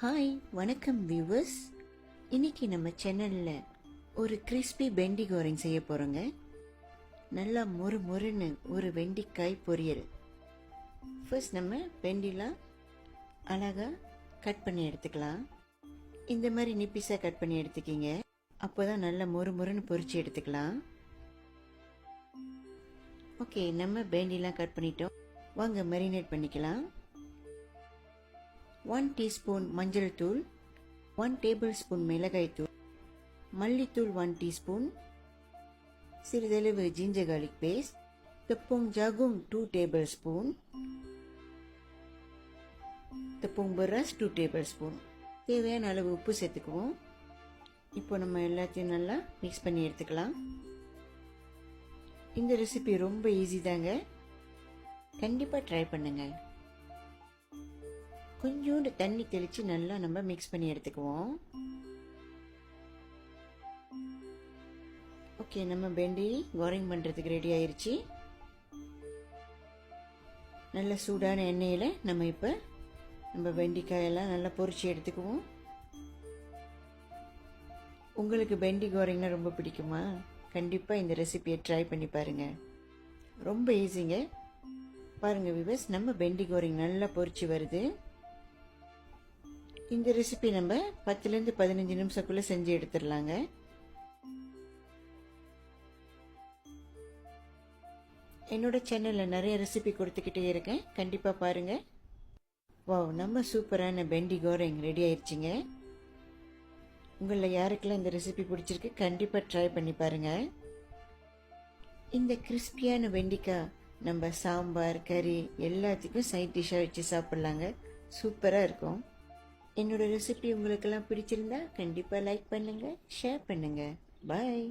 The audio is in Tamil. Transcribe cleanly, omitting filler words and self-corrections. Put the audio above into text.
ஹாய், வணக்கம் வியூவர்ஸ். இன்னைக்கு நம்ம சேனலில் ஒரு கிறிஸ்பி பெண்டி கோரிங் செய்ய போகிறோங்க. நல்லா மொறு மொறுன்னு ஒரு வெண்டிக்காய் பொரியல். ஃபர்ஸ்ட் நம்ம வெண்டிலாம் அழகாக கட் பண்ணி எடுத்துக்கலாம். இந்த மாதிரி நிப்பிஸாக கட் பண்ணி எடுத்துக்கிங்க. அப்போ தான் நல்லா மொறு மொறுன்னு பொரிச்சு எடுத்துக்கலாம். ஓகே, நம்ம வெண்டிலாம் கட் பண்ணிட்டோம். வாங்க மேரினேட் பண்ணிக்கலாம். 1 டீஸ்பூன் மஞ்சள் தூள், 1 டேபிள் ஸ்பூன் மிளகாய் தூள், மல்லித்தூள் 1 டீஸ்பூன், சிறிதளவு ginger garlic paste, tepung jagung 2 tablespoon, tepung beras 2 tablespoon. தேவையான அளவு உப்பு சேர்த்துக்குவோம். இப்போ நம்ம எல்லாத்தையும் நல்லா மிக்ஸ் பண்ணி எடுத்துக்கலாம். இந்த ரெசிபி ரொம்ப ஈஸி தாங்க, கண்டிப்பாக ட்ரை பண்ணுங்க. கொஞ்சோண்டு தண்ணி தெளித்து நல்லா நம்ம மிக்ஸ் பண்ணி எடுத்துக்குவோம். ஓகே, நம்ம பெண்டி கோரிங் பண்ணுறதுக்கு ரெடி ஆயிடுச்சு. நல்ல சூடான எண்ணெயில் நம்ம வெண்டிக்காயெல்லாம் நல்லா பொரிச்சு எடுத்துக்குவோம். உங்களுக்கு பெண்டி கோரிங்னா ரொம்ப பிடிக்குமா? கண்டிப்பாக இந்த ரெசிபியை ட்ரை பண்ணி பாருங்கள். ரொம்ப ஈஸிங்க. பாருங்கள் வியூவர்ஸ், நம்ம பெண்டி கோரிங் நல்லா பொரிச்சு வருது. இந்த ரெசிபி நம்ம 10லேருந்து 15 நிமிஷத்துக்குள்ளே செஞ்சு எடுத்துடலாங்க. என்னோட சேனலில் நிறைய ரெசிபி கொடுத்துக்கிட்டே இருக்கேன், கண்டிப்பாக பாருங்கள். வாவ், நம்ம சூப்பரான பெண்டி கோரிங் ரெடி ஆயிடுச்சுங்க. உங்களில் யாருக்கெல்லாம் இந்த ரெசிபி பிடிச்சிருக்கு கண்டிப்பாக ட்ரை பண்ணி பாருங்கள். இந்த கிறிஸ்பியான வெண்டிக்காய் நம்ம சாம்பார், கறி எல்லாத்துக்கும் சைட் டிஷ்ஷாக வச்சு சாப்பிட்லாங்க. சூப்பராக இருக்கும். என்னோட ரெசிபி உங்களுக்கெல்லாம் பிடிச்சிருந்தா கண்டிப்பாக லைக் பண்ணுங்கள், ஷேர் பண்ணுங்கள். பாய்.